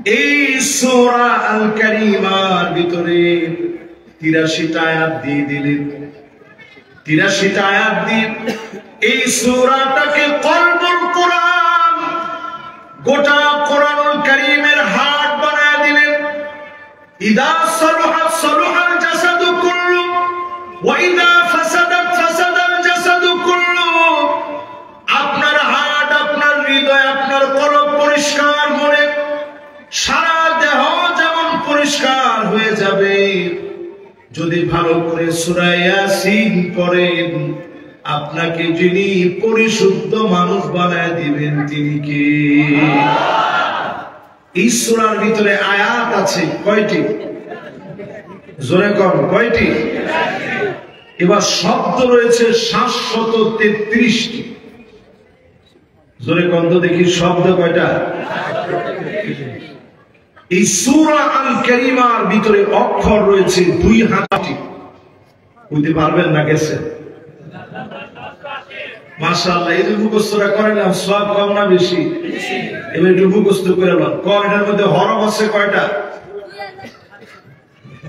এই সূরা আল কারিমার ভিতরে 83টা আয়াত দিয়ে দিলেন। 83টা আয়াত দিয়ে এই সূরাটাকে কলবুল কোরআন, গোটা কোরআনুল কারীমের হাট বানায় দিলেন। ইদা সালুহা সালুহাল জাসাদু কুল্লু ওয়া ইদা ফাসাদাত ফাসাদাল জাসাদু কুল্লু। আপনার হাট, আপনার হৃদয়, আপনার কলব পরিষ্কার হলে সারা দেহ যেমন পরিষ্কার হয়ে যাবে। যদি ভালো করে সূরা ইয়াসিন পড়েন, আপনাকে যিনি পরিশুদ্ধ মানুষ বানায় দিবেন তিনি কে? এই সূরার ভিতরে আয়াত আছে কয়টি? জোরে কম, কয়টি? এবার শব্দ রয়েছে 733টি। জোরে কম তো দেখি, শব্দ কয়টা? এই সূরা আল কারিমার ভিতরে অক্ষর রয়েছে 2000টি। বুঝতে পারবেন না? গেছে? মাশাআল্লাহ। এই মুখস্থরা করেন না, সব কম না বেশি? এবার একটু মুখস্থ করে নেন। কোন এর মধ্যে হরফ আছে কয়টা?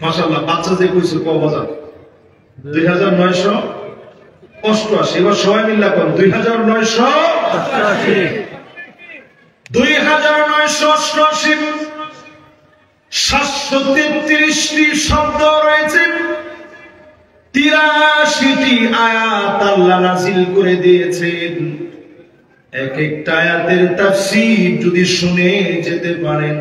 মাশাআল্লাহ। বাচ্চা যে কইছে ক বাজার 2988। এবার সবাই মিলে কোন 2988। 2988 733টি শব্দ রয়েছে, 83টি আয়াত আল্লাহ নাযিল করে দিয়েছেন। এক একটা আয়াতের তাফসীর যদি শুনে যেতে পারেন,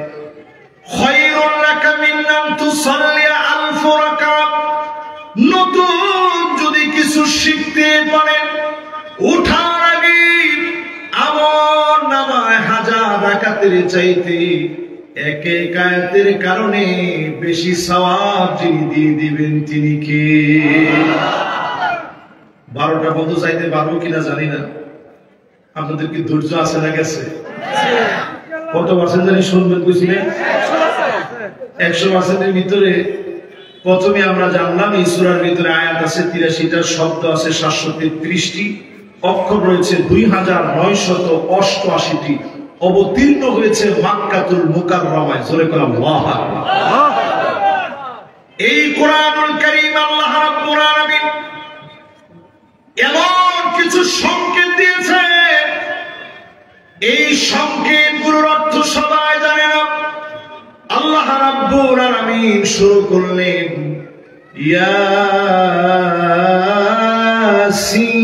খায়রুল লাকা মিন আন তুসাল্লি আলফ রাকাত। নতুন যদি কিছু শিখতে পারেন, ওঠার আগে আমল নামায় 1000 রাকাতের চাইতে এক এক আয়াতের কারণে বেশি সওয়াব যিনি দিয়ে দিবেন তিনি কে? 12টা বন্ধু চাইতে পারবো কিনা জানি না। আপনাদের কি ধৈর্য আছে না গেছে? কত পার্সেন্ট জানি শুনবেন বুঝলেন? 100%-এর ভিতরে প্রথমে আমরা জানলাম এই সূরার ভিতরে আয়াত আছে 83টা, শব্দ আছে 733টি, অক্ষর রয়েছে 2988টি। অবতীর্ণ হয়েছে মক্কাতুল মুকাররমায়। জোরে করে আল্লাহু আকবার। এই কোরআনুল কারীম আল্লাহ রাব্বুল আলামিন এমন কিছু সংকেত দিয়েছে, এই সংকেতগুলোর অর্থ সবাই জানে না। আল্লাহ রাব্বুল আলামিন শুরু করলেন ইয়াসিন।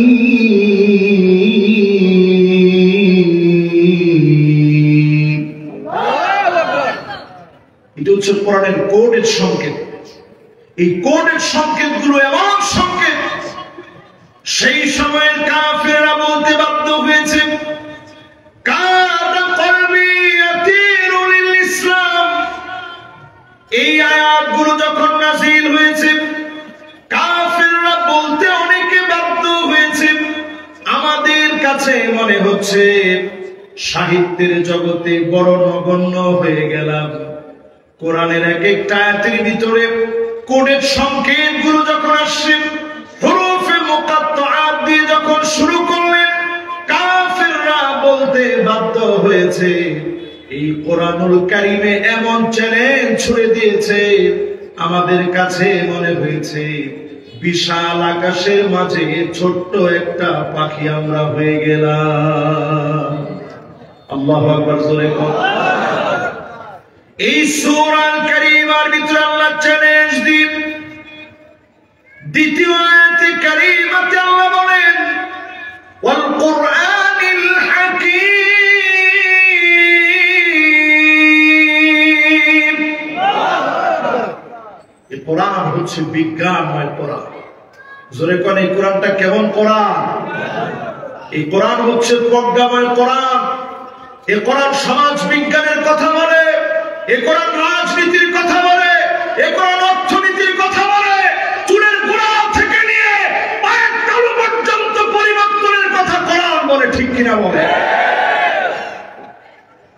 এটা হচ্ছে কোরআনের কোডের সংকেত। এই কোডের সংকেতগুলো এমন সংকেত, সেই সময়ের কাফেররা বলতে বাধ্য হয়েছে, কাদা কলবি ইয়াতিরু লিল ইসলাম। এই আয়াতগুলো যখন নাযিল হয়েছে, কাফেররা বলতে অনেকে বাধ্য হয়েছে, আমাদের কাছে মনে হচ্ছে সাহিত্যের জগতে বড় নগণ্য হয়ে গেলাম। কোরআনের এক একটা আয়াতের ভিতরে কোডের সংকেতগুলো যখন আসছে, হুরুফে মুকাত্তাআত দিয়ে যখন শুরু করলেন, কাফেররা বলতে বাধ্য হয়েছে। এই কোরআনুল কারীমে এমন চ্যালেঞ্জ ছুড়ে দিয়েছে, আমাদের কাছে মনে হয়েছে বিশাল আকাশের মাঝে ছোট্ট একটা পাখি আমরা হয়ে গেলাম। আল্লাহু আকবার। জোরে বল। এই সূরা আল কারীমের ভিতরে আল্লাহ চ্যালেঞ্জ দিন। দ্বিতীয় আয়াতে কারীমাতে আল্লাহ বলেন ওয়াল কুরআনিল হাকীম। এই কোরআন হচ্ছে বিজ্ঞানময় কোরআন। জোরে কোন এই কোরআনটা কেমন কোরআন? এই কোরআন হচ্ছে প্রজ্ঞাময় কোরআন। এই কোরআন সমাজ বিজ্ঞানের কথা বলে, এই কোরআন রাজনীতির কথা বলে, এই কোরআন অর্থনীতির কথা বলে, চুলের গোড়া থেকে নিয়ে পায়ের তালু পর্যন্ত পরিবর্তনের কথা কোরআন বলে। ঠিক কিনা বলে?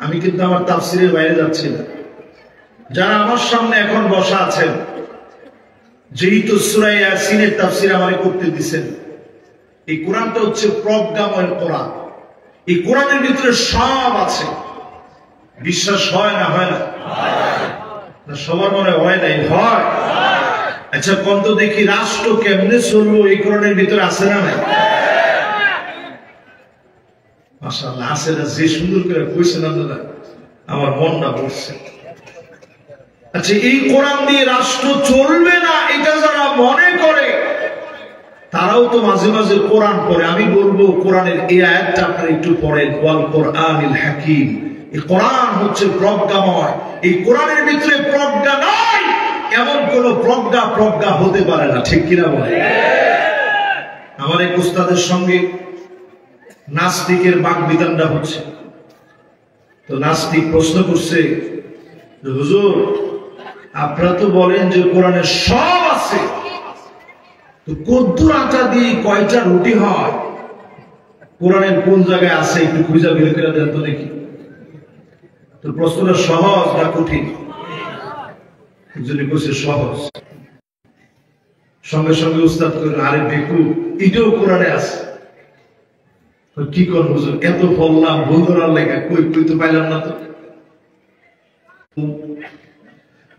আমি কিন্তু আমার তাফসীরের বাইরে যাচ্ছি না। যারা আমার সামনে এখন বসা আছেন, যেহেতু সূরা ইয়াসিনের তাফসীর আমারে করতে দিবেন, এই কোরআনটা হচ্ছে প্রজ্ঞাময় কোরআন। এই কোরআনের ভিতরে সব আছে। বিশ্বাস হয় না হয় না? সবার মনে হয় নাই? হয়। আচ্ছা কোন তো দেখি রাষ্ট্র কেমনে চলবো এই কোরআনের ভিতরে আছে না নাই? মাশাআল্লাহ আছে না? যে সুন্দর করে কইছেন আপনারা আমার মনটা পড়ছে। আচ্ছা এই কোরআন দিয়ে রাষ্ট্র চলবে না এটা যারা মনে করে তারাও তো মাঝে মাঝে কোরআন পড়ে। আমি বলবো কোরআনের এই আয়াতটা আপনারা একটু পড়েন, ওয়াল কোরআনিল হাকিম। এই কোরআন হচ্ছে প্রজ্ঞাময়। এই কোরআনের ভিতরে প্রজ্ঞা নাই এমন কোন প্রজ্ঞা হতে পারে না, ঠিক কিনা বলে? আমার এক উস্তাদের সঙ্গে নাস্তিকের বাকবিতণ্ডা হচ্ছে। তো নাস্তিক প্রশ্ন করছে, হুজুর আপনারা তো বলেন যে কোরআনে সব আছে, তো কদ্দুর আটা দিয়ে কয়টা রুটি হয়? কোরআনের কোন জায়গায় আছে একটু খুঁজা বের করে দেন তো দেখি। তো প্রশ্নটা সহজ না কঠিন? সহজ। সঙ্গে সঙ্গে উস্তাদ করেন, আরে বেকু এটাও কোরআনে আছে। কি কর হুজুর, এত বললাম ভুল ধরার লেখা, কই তো পাইলাম না। তো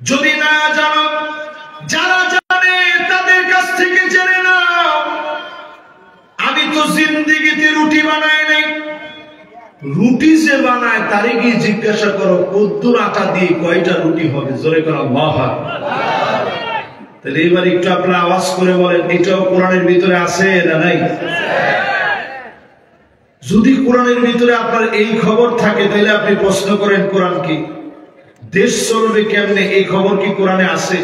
যদি না জানো, যারা জানে তাদের কাছ থেকে জেনে নাও। আমি তো জিন্দেগিতে রুটি বানাই নাই। রুটি যে বানায় তারে গিয়ে জিজ্ঞাসা করো কদ্দুর আটা দিয়ে কয়টা রুটি হবে। জোরে করো আল্লাহু আকবার। তাহলে এবার একটু আপনারা আওয়াজ করে বলেন এটাও কোরআনের ভিতরে আছে না নাই? যদি কোরআনের ভিতরে আপনার এই খবর থাকে তাহলে আপনি প্রশ্ন করেন কোরআন কি? দেশ চলবে কেমনে এই খবর কি কোরআনে আছে?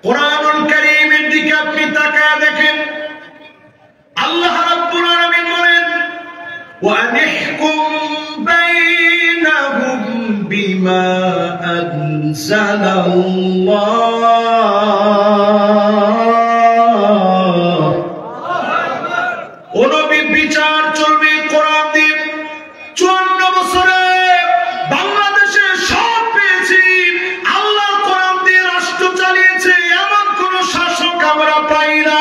কোরআনুল কারীমের দিকে আপনি তাকায় দেখেন, আল্লাহ রাব্বুল আলামিন বলেন, ওয়া আনহকুম বাইনাহুম বিমা আনজালাল্লাহ। ও নবী বিচার চলবে কোরআন দিয়ে। 54 বছরে বাংলাদেশে সব পেয়েছি, আল্লাহ কোরআন দিয়ে রাষ্ট্র চালিয়েছে এমন কোন শাসক আমরা পাই না।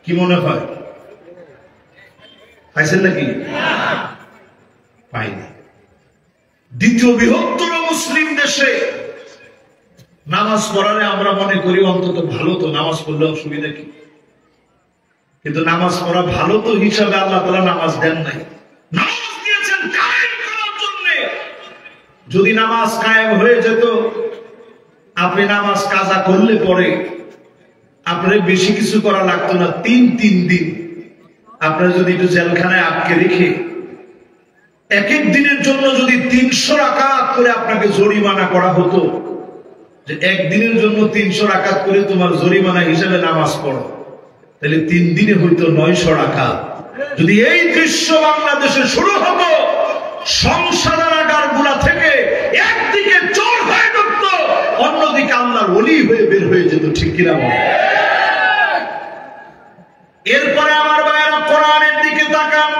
কি মনে হয় পাইছেন নাকি? পাইনি। দ্বিতীয় বৃহত্তর মুসলিম দেশে নামাজ পড়ালে আমরা মনে করি অন্তত ভালো, তো নামাজ পড়লে অসুবিধা কি? কিন্তু নামাজ পড়া ভালো তো হিসাবে আল্লাহ তাআলা নামাজ দেন নাই, নামাজ দিয়েছেন কায়েম করার জন্য। যদি নামাজ কায়েম হয়ে যেত, আপনি নামাজ কাজা করলে পরে আপনার বেশি কিছু করা লাগতো না। 3 দিন আপনার যদি একটু জেলখানায় আটকে রেখে এক এক দিনের জন্য যদি 300 রাকাত করে আপনাকে জরিমানা করা হতো, যে একদিনের জন্য 300 রাকাত করে তোমার জরিমানা হিসেবে নামাজ পড়ো, তাহলে 3 দিনে হইতো 900 রাকাত। যদি এই দৃশ্য বাংলাদেশে শুরু হতো, সংসারাগার গুলা থেকে একদিকে চোর হয়ে ঢুকতো, অন্যদিকে আল্লাহর ওলি হয়ে বের হয়ে যেত, ঠিক কিনা বল? এরপরে আমার ভাইয়েরা কোরআনের দিকে তাকান,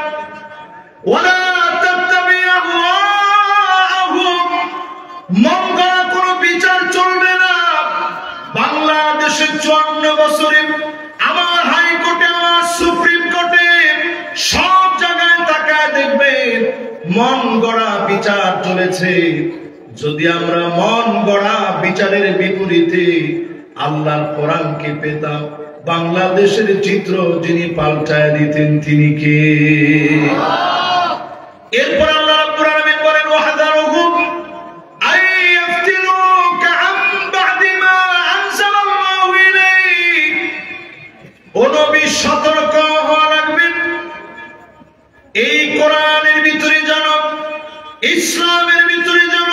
ওয়ালা তাত্তাবি আহওয়াহুম। মন গড়া কোনো বিচার চলবে না। বাংলাদেশে 54 বছরে আমার হাইকোর্টে, আমার সুপ্রিম কোর্টে, সব জায়গায় তাকায় দেখবেন মন গড়া বিচার চলেছে। যদি আমরা মন গড়া বিচারের বিপরীতে আল্লাহর কোরআনকে পেতাম, বাংলাদেশের চিত্র যিনি পাল্টায় দিতেন তিনি কে? এরপর আল্লাহ রাব্বুল আলামিন বলেন, ওয়াহদারহুম আইয়াফতিনুকা আন বা'দি মা আনজালাল্লাহু ইলাইক। ও নবী সতর্ক হওয়া লাগবে। এই কোরআনের ভিতরে যেন, ইসলামের ভিতরে যেন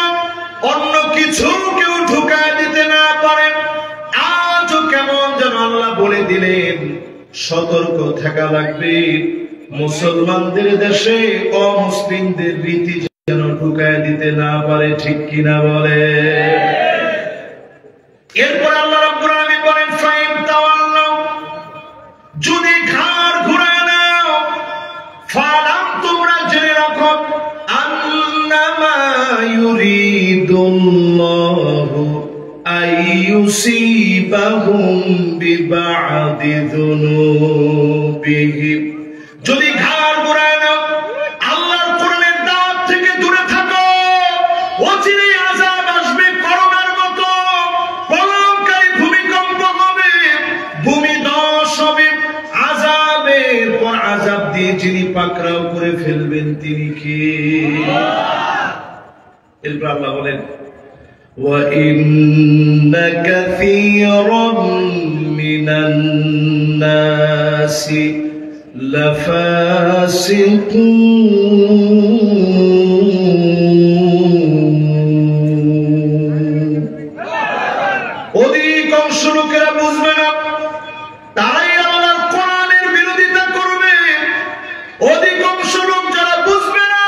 অন্য কিছু কেউ ঢুকায় দিতে না পারে। আজও কেমন যেন আল্লাহ বলে দিলেন, সতর্ক থাকা লাগবে। মুসলমানদের দেশে অমুসলিমদের রীতি যেন ঢুকায় দিতে না পারে, ঠিক কিনা বলে? এরপর আল্লাহ রাব্বুল আলামিন বলেন, ফাইন তাওয়াল্লাউ, যদি ঘাড় ঘুরায় নাও, ফালাম, তোমরা জেনে রাখো, আন্নামা ইউরিদুল্লাহু আইয়ুসিবাহুম বিবা'দি যুনুবিহিম। যদি ঘাড় ঘুরায় নাও, এরপর আযাব দিয়ে যিনি পাকড়াও করে ফেলবেন তিনি কে? এরপর আল্লাহ বলেন وَإِنَّ كَثِيرًا مِنَ النَّاسِ لَفَاسِقُونَ অধিকাংশ লোকেরা বুঝবে না, তারাই আল্লাহর কোরআনের বিরোধিতা করবে। অধিকাংশ লোক যারা বুঝবে না,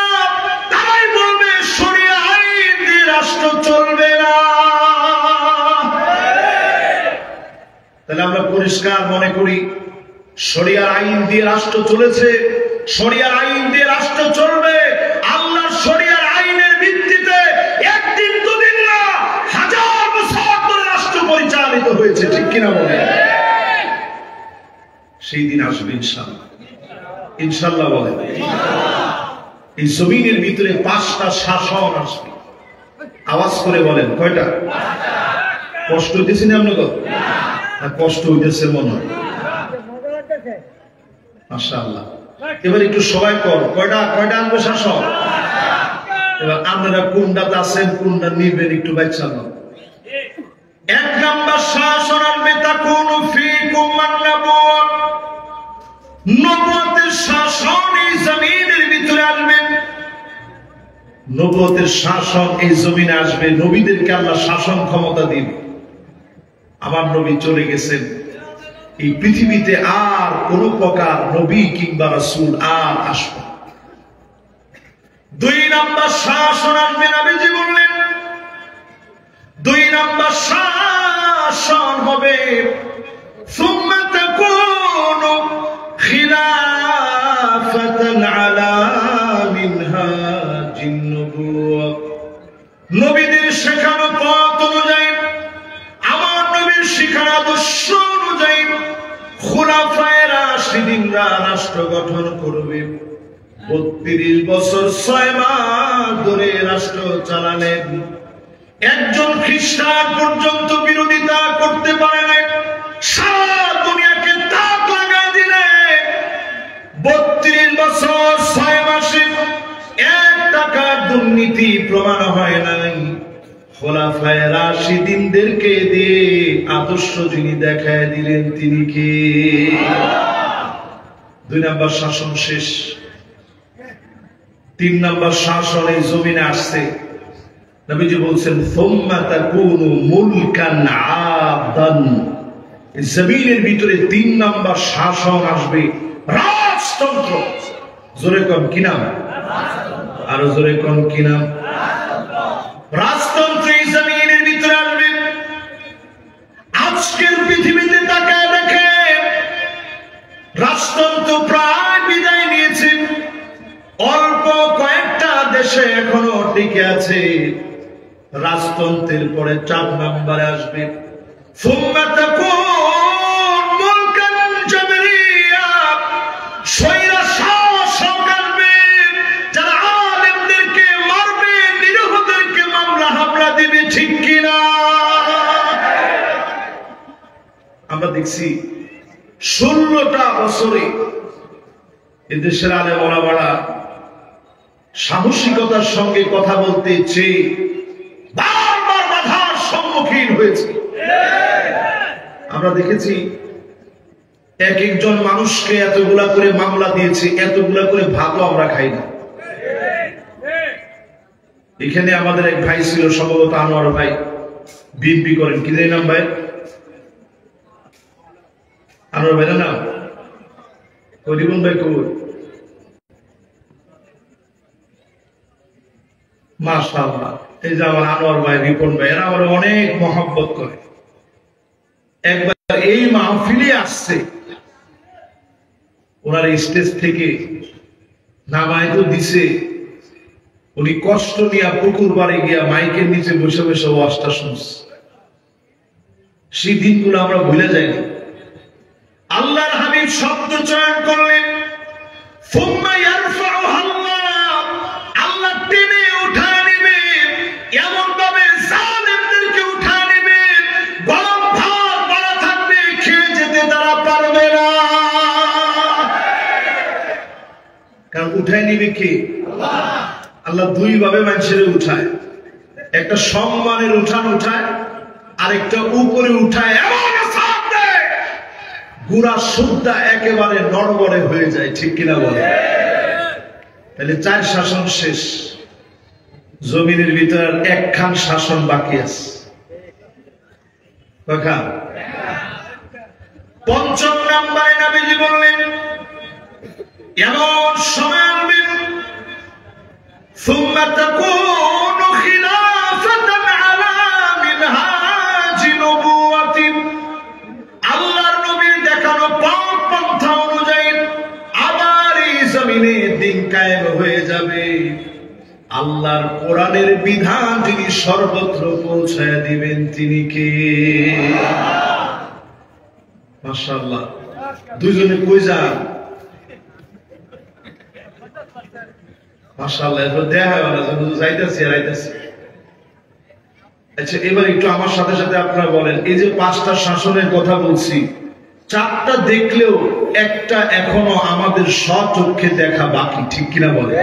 তারাই বলবে শরিয়া আইন দিয়ে রাষ্ট্র চলবে না। তাহলে আমরা পরিষ্কার মনে করি শরিয়া আইন দিয়ে রাষ্ট্র চলেছে, শরিয়া আইন দিয়ে রাষ্ট্র চলবে। আল্লাহর শরিয়ার আইনের ভিত্তিতে একদিন দুদিন না, হাজার বছর ধরে রাষ্ট্র পরিচালিত হয়েছে, ঠিক কিনা বলে? সেই দিন আসবে ইনশাআল্লাহ, ইনশাআল্লাহ বলে। এই জমিনের ভিতরে 5টা শাসন আসবে। আওয়াজ করে বলেন কয়টা? কষ্ট হইতেছে না আপনাকে? কষ্ট হইতেছে মনে হয়। মাশাআল্লাহ। এবার একটু সবাই কয়টা আনবে শাসন? এবার আপনারা কোনটাতে আছেন, কোনটা নিবেন একটু বাচ্চা না। 1 নাম্বার শাসন আনবে তাকুনু ফীকুম মান-নাবুওয়া। নবুয়তের শাসন এই জমিনের ভিতরে আসবে। নবুয়তের শাসন এই জমিনে আসবে। নবীদেরকে আল্লাহ শাসন ক্ষমতা দিবে। আমার নবী চলে গেছেন, এই পৃথিবীতে আর কোন প্রকার নবী কিংবা রাসূল আর আসবে। 2 নাম্বার শাসন আসবে, নবীজি বললেন 2 নাম্বার শাসন হবে সুম্মা তাকুনু খিলাফাতান আলা মিনহাজিন নবুওয়া। নবীদের শেখানো পথ অনুযায়ী, আমার নবীর শিখানো আদর্শ অনুযায়ী খুলাফায়ে রাশিদিনরা রাষ্ট্র গঠন করবে। 32 বছর 6 মাস ধরে রাষ্ট্র চালালেন। একজন খ্রিস্টান পর্যন্ত বিরোধিতা করতে পারে না। সারা দুনিয়াকে তাক লাগা দিলেন। 32 বছর 6 মাসে 1 টাকার দুর্নীতি প্রমাণ হয় নাই। খোলাফায়ে রাশিদিনদেরকে দিয়ে আদর্শ যিনি দেখায় দিলেন তিনি কে? 2 নাম্বার শাসন শেষ। 3 নাম্বার শাসন এই জমিনে আসছে। নবীজি বলছেন সুম্মা তাকুনু মুলকান আবদান। এই জমিনের ভিতরে 3 নাম্বার শাসন আসবে, রাজতন্ত্র। জোরে কোন কি নাম? আরো জোরে কোন কি নাম? রাজতন্ত্র এই জমিনের ভিতরে আসবে। আজকের পৃথিবীতে তাকায় দেখেন, রাজতন্ত্র প্রায় বিদায় নিয়েছে। অল্প কয়েকটা দেশে এখনো টিকে আছে। রাজতন্ত্রের পরে 4 নম্বরে আসবে সুম্মা তাকুন মুলকান জাবরিয়া। শয়রা শাসক আসবে, যারা আলেমদেরকে মারবে, নিরীহদেরকে মামলা হামলা দিবে, ঠিক কিনা? আমরা দেখছি 16টা বছরে এদেশের আলেম ওলামারা সাহসিকতার সঙ্গে কথা বলতে চেয়ে বারবার বাধার সম্মুখীন হয়েছে। আমরা দেখেছি এক একজন মানুষকে এতগুলা করে মামলা দিয়েছে, এতগুলা করে ভাতও আমরা খাই না। এখানে আমাদের এক ভাই ছিল, সম্ভবত আনোয়ার ভাই, বিএনপি করেন, কি জানি নাম ভাই? আনোয়ার ভাই না? রিবন ভাই কবুর, মাশাআল্লাহ। এই যে আমার আনোয়ার ভাই, রিপন ভাই, এরা আমার অনেক মহব্বত করে। একবার এই মাহফিলে আসছে, ওনার স্টেজ থেকে নামায় তো দিছে, উনি কষ্ট নিয়ে পুকুর বাড়ি গিয়া মাইকের নিচে বসে বসে ওয়াজটা শুনছে। সেই দিনগুলো আমরা ভুলে যাইনি। আল্লাহর হাবিব শব্দ চয়ন করলেন ফুম্মা ইয়ারফাউহা আল্লাহ, আল্লাহ টেনে উঠায় নেবেন, এমন ভাবে জালেমদেরকে উঠায় নেবেন, গরম ভাত বাড়া থাকবে, খেয়ে যেতে তারা পারবে না। কারণ উঠায় নিবে কে? আল্লাহ দুই ভাবে মানুষের উঠায়, একটা সম্মানের উঠান উঠায়, আরেকটা উপরে উঠায় এমন চাপ দেয় গুড়া সুদ্ধা একেবারে নড়বড়ে হয়ে যায়। ঠিক কিনা বলে? তাহলে 4 শাসন শেষ, জমিনের ভিতর একখান শাসন বাকি আছে। পঞ্চম নম্বরে নবীজি বললেন এমন সময় আসবে ثم تكون خلافة على منهاج نبوة আল্লাহর নবীর দেখানো পথ পন্থা অনুযায়ী আবার এই জমিনে দিন কায়েম হয়ে যাবে। আল্লাহর কোরআনের বিধান যিনি সর্বত্র পৌঁছায় দিবেন তিনি কে? মাশাআল্লাহ। দুইজনে কই যান? মাশাআল্লাহ। এবার দেখা হয় না যে যাইতেছি আর আইতেছি। আচ্ছা, এবার একটু আমার সাথে সাথে আপনারা বলেন, এই যে 5টা শাসনের কথা বলছি, 4টা দেখলেও একটা এখনো আমাদের স্বচক্ষে দেখা বাকি। ঠিক কিনা বলে?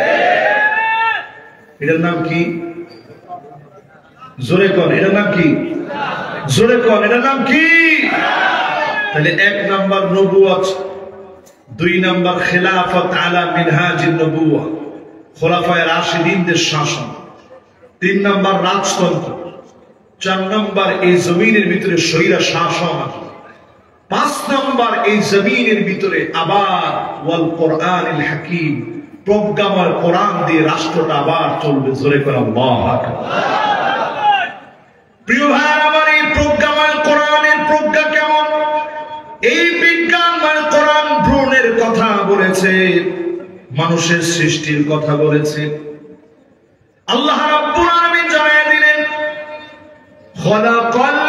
এটার নাম কি? জোরে কন, এটার নাম কি? জোরে কন, এটার নাম কি? তাহলে 1 নাম্বার নবুয়ত, 2 নাম্বার খেলাফত আলা মিনহাজিন নবুওয়া, খোলাফায়ে রাশিদিনদের শাসন, 3 নাম্বার রাজতন্ত্র, 4 নাম্বার এই জমিনের ভিতরে স্বৈরা শাসন, 5 নাম্বার এই জমিনের ভিতরে আবার ওয়াল কোরআনিল হাকিম, প্রজ্ঞাময় কোরআন দিয়ে রাষ্ট্রটা আবার চলবে। জোরে করে আল্লাহু আকবার। প্রিয় ভাই আমার, এই প্রজ্ঞাময় কোরআনের প্রজ্ঞা কেমন? এই বিজ্ঞানময় কোরআন ভ্রূণের কথা বলেছে, মানুষের সৃষ্টির কথা বলেছে। আল্লাহ রাব্বুল আলামিন জানিয়ে দিলেন খালাকাল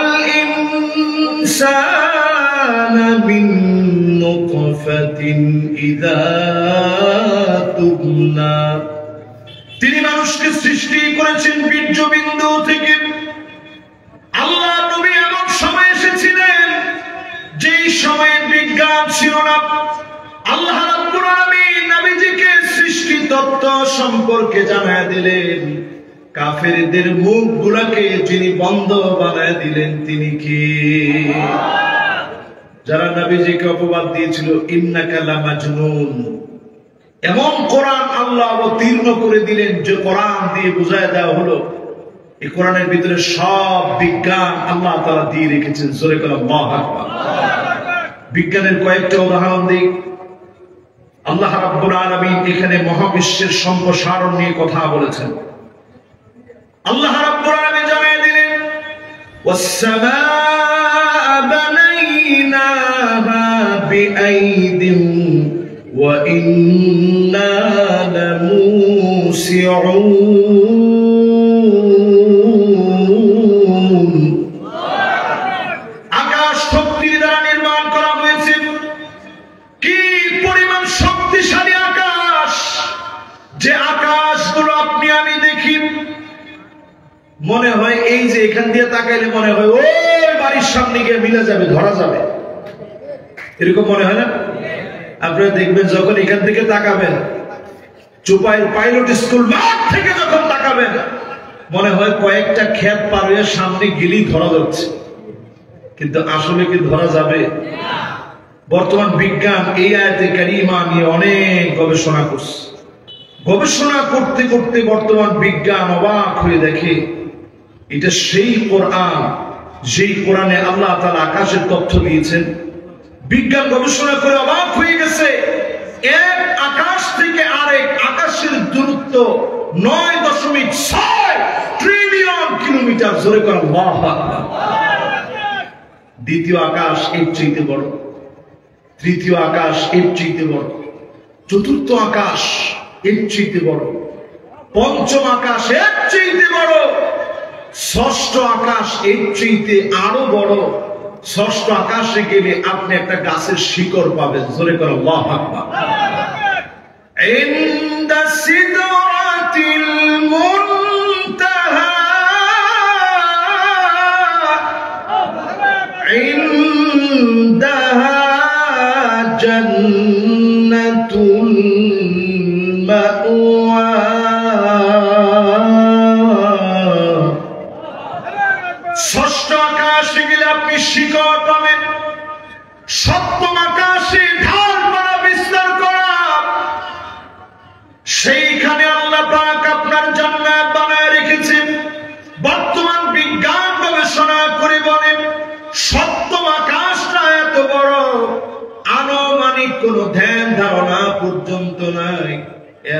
ইনসানা মিন নুতফাতিন ইযা তুমনা, তিনি মানুষকে সৃষ্টি করেছেন বীর্যবিন্দু থেকে। আল্লাহ নবী এমন সময় এসেছিলেন যেই সময়ে বিজ্ঞান ছিল না। আল্লাহ রাব্বুল আলামিন নবীজিকে সৃষ্টি তত্ত্ব সম্পর্কে জানায় দিলেন। কাফেরদের মুখগুলোকে যিনি বন্ধ বানায় দিলেন তিনি কি? যারা নবীজিকে অপবাদ দিয়েছিল ইন্নাকা লামাজনুন, এমন কোরআন আল্লাহ অবতীর্ণ করে দিলেন যে কোরআন দিয়ে বুঝায় দেওয়া হলো এই কোরআনের ভিতরে সব বিজ্ঞান আল্লাহ তাআলা দিয়ে রেখেছেন। জোরে করে আল্লাহু আকবার। বিজ্ঞানের কয়েকটা উদাহরণ দিই। আল্লাহ রাব্বুল আলামিন এখানে মহাবিশ্বের সম্প্রসারণ নিয়ে কথা বলেছেন। আল্লাহ রাব্বুল আলামিন জানিয়ে দিলেন ওয়াস-সামাআ বানাইনাহা বিআইদিন ওয়া ইন্না লামুসিউন, আকাশ শক্তির দ্বারা নির্মাণ করা হয়েছে। কি পরিমাণ শক্তিশালী আকাশ, যে আকাশগুলো আপনি আমি দেখি মনে হয় এই যে এখান দিয়ে তাকাইলে মনে হয় ওই বাড়ির সামনে গিয়ে মিলে যাবে, ধরা যাবে, এরকম মনে হয় না? আপনারা দেখবেন যখন এখান থেকে তাকাবেন, চোপাইল পাইলট স্কুল মাঠ থেকে যখন তাকাবেন মনে হয় কয়েকটা ক্ষেত পার হয়ে সামনে গেলেই ধরা যাচ্ছে, কিন্তু আসলে কি ধরা যাবে? বর্তমান বিজ্ঞান এই আয়াতে কারিমা নিয়ে অনেক গবেষণা করছে। গবেষণা করতে করতে বর্তমান বিজ্ঞান অবাক হয়ে দেখে এটা সেই কোরআন যেই কোরআনে আল্লাহ তাআলা আকাশের তথ্য দিয়েছেন। বিজ্ঞান গবেষণা করে অবাক হয়ে গেছে, এক আকাশ থেকে আরেক আকাশের দূরত্ব 9.6 ট্রিলিয়ন কিলোমিটার। জোরে করে আল্লাহু আকবার। দ্বিতীয় আকাশ এর চাইতে বড়, তৃতীয় আকাশ এর চাইতে বড়, চতুর্থ আকাশ এর চাইতে বড়, পঞ্চম আকাশ এর চাইতে বড়, ষষ্ঠ আকাশ এর চাইতে আরো বড়। ষষ্ঠ আকাশে গেলে আপনি একটা গাছের শিকড় পাবেন। জোরে করে আল্লাহু আকবার। ইনদা সিদরাতিল মুনতাহা, ইনদাহা জান্নাতুন মাওয়া। ষষ্ঠ আকাশে গেলে আপনি শিকড় পাবেন, সপ্তম আকাশে ঢালপালা বিস্তার করা, সেইখানে আল্লাহ পাক আপনার জান্নাত বানায় রেখেছেন। বর্তমান বিজ্ঞান গবেষণা করে বলেন সপ্তম আকাশটা এত বড়, আনুমানিক কোন ধ্যান ধারণা পর্যন্ত নাই।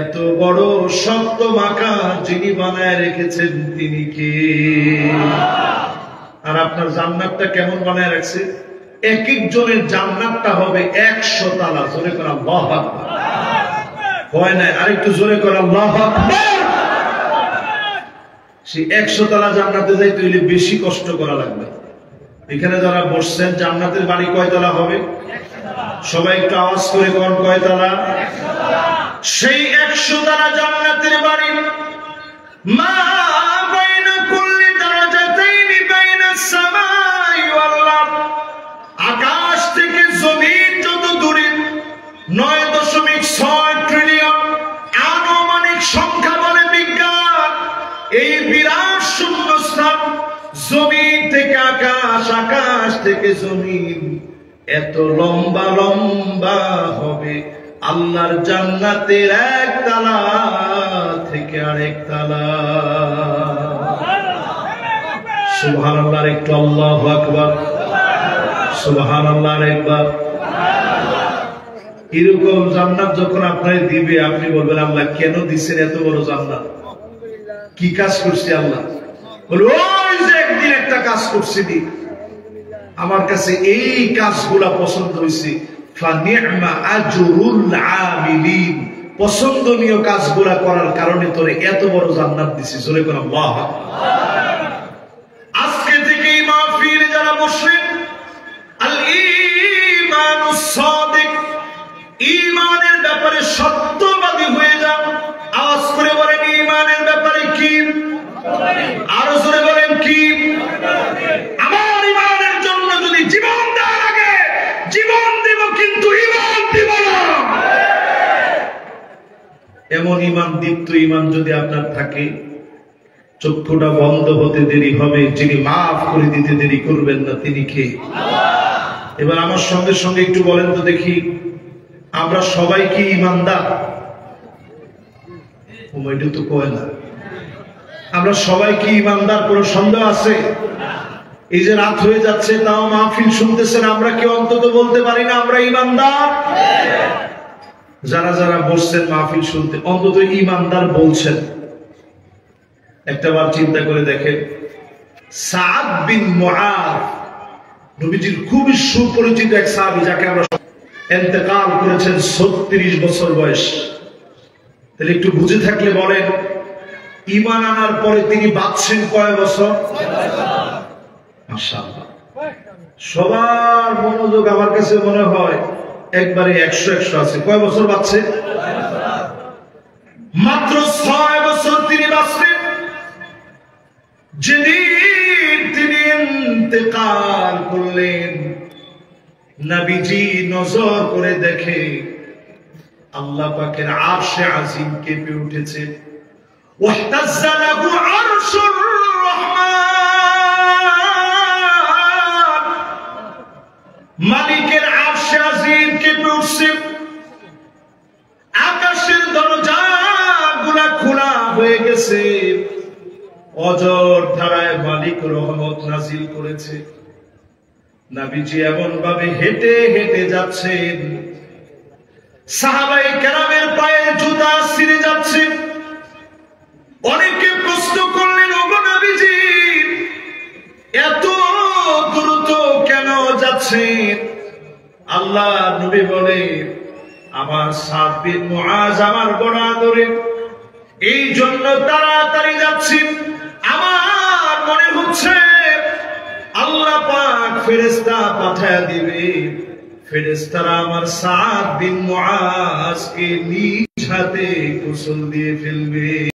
এত বড় সপ্তম আকাশ যিনি বানায় রেখেছেন তিনি কে? আর আপনার জান্নাতটা কেমন বানায় রাখছে? এক একজনের জান্নাতটা হবে 100 তালা। জোরে করে আল্লাহু আকবার। হয় না? আরেকটু জোরে করে আল্লাহু আকবার। সেই 100 তালা জান্নাতে যাইতে হইলে বেশি কষ্ট করা লাগবে। এখানে যারা বসছেন, জান্নাতের বাড়ি কয়তলা হবে? সবাই একটু আওয়াজ করে কোন কয়তলা? সেই 100 তালা জান্নাতের বাড়ি মা বাইনা কুল্লি দারাজাতাইনি বাইনাস সামাই ওয়াল আরদ, আকাশ থেকে জমিন যত দূরে 9.6 ট্রিলিয়ন আনুমানিক সংখ্যা বলে বিজ্ঞান। এই বিরাট শূন্যস্থান, জমিন থেকে আকাশ, আকাশ থেকে জমিন, এত লম্বা লম্বা হবে। আল্লাহর জান্নাতের এক তালা থেকে আরেক তালা। সুবহানাল্লাহ, একটু আল্লাহু আকবার। সুবহানাল্লাহ একবার। এরকম জান্নাত যখন আপনাকে দিবে, আপনি বলবেন আল্লাহ কেন দিচ্ছেন এত বড় জান্নাত? কি কাজ করছি আল্লাহ? বলে ওই যে একদিন একটা কাজ করছি, আমার কাছে এই কাজগুলা পছন্দ হয়েছে। ফানি'মা আজরুল আমিলিন, পছন্দনীয় কাজগুলা করার কারণে তোরে এত বড় জান্নাত দিছি। জোরে করে আল্লাহু আকবার। আজকে থেকে এই মাহফিলে যারা বসলেন, আল ঈমানুস সাদিক, ঈমানের ব্যাপারে সত্যবাদী হয়ে যান। আওয়াজ করে বলেন ঈমানের ব্যাপারে কি? আরো জোরে বলেন কি? আমার ঈমানের জন্য যদি জীবন দেওয়া লাগে, জীবন দেব, কিন্তু ঈমান দেব না। এমন ঈমান দীপ্ত ঈমান যদি আপনার থাকে, চক্ষুটা বন্ধ হতে দেরি হবে, যিনি মাফ করে দিতে দেরি করবেন না তিনি কে? এবার আমার সঙ্গে সঙ্গে একটু বলেন তো দেখি, আমরা সবাই কি ঈমানদার? ওইটা তো কয় না। আমরা সবাই কি ঈমানদার? কোনো সন্দেহ আছে? এই যে রাত হয়ে যাচ্ছে তাও মাহফিল শুনতেছেন, আমরা কি অন্তত বলতে পারি না আমরা ঈমানদার? যারা যারা বসছেন মাহফিল শুনতে, অন্তত ঈমানদার বলছেন। একটাবার চিন্তা করে দেখেন, সাদ বিন মুআয, নবীজির খুবই সুপরিচিত এক সাহাবী, যাকে আমরা ইন্তেকাল করেছেন 36 বছর বয়স। তাহলে একটু বুঝে থাকলে বলেন, ঈমান আনার পরে তিনি বাঁচছেন কয় বছর? মাশাআল্লাহ। সবার মনোযোগ আমার কাছে মনে হয় একবারে 100 আছে। কয় বছর বাঁচছে? মাত্র 6 বছর তিনি বাঁচলেন। যেদিন তিনি ইন্তেকাল করলেন, নবীজি নজর করে দেখে আল্লাহ পাকের আরশে আজিম কেঁপে উঠেছে। ওয়াহতাজ্জা লাহু আরশুর রহমান, মালিকের আরশে আজিম কেঁপে উঠছে। আকাশের দরজাগুলা খোলা হয়ে গেছে, অজর ধারায় মালিক রহমত নাজিল করেছে। নবীজি এমন ভাবে হেঁটে হেঁটে যাচ্ছেন, সাহাবায়ে কেরামের পায়ে জুতা ছিঁড়ে যাচ্ছে। অনেকে প্রশ্ন করলেন, ওগো নবীজি এত দ্রুত কেন যাচ্ছেন? আল্লাহ নবী বলে, আমার সাদ বিন মুআয আমার বড় আদরের, এই জন্য তাড়াতাড়ি যাচ্ছি। আমার মনে হচ্ছে আল্লাহ পাক ফেরেশতা পাঠায় দিবে, ফেরেশতারা আমার সাদ বিন মুআযকে নিজ হাতে গোসল দিয়ে ফেলবে।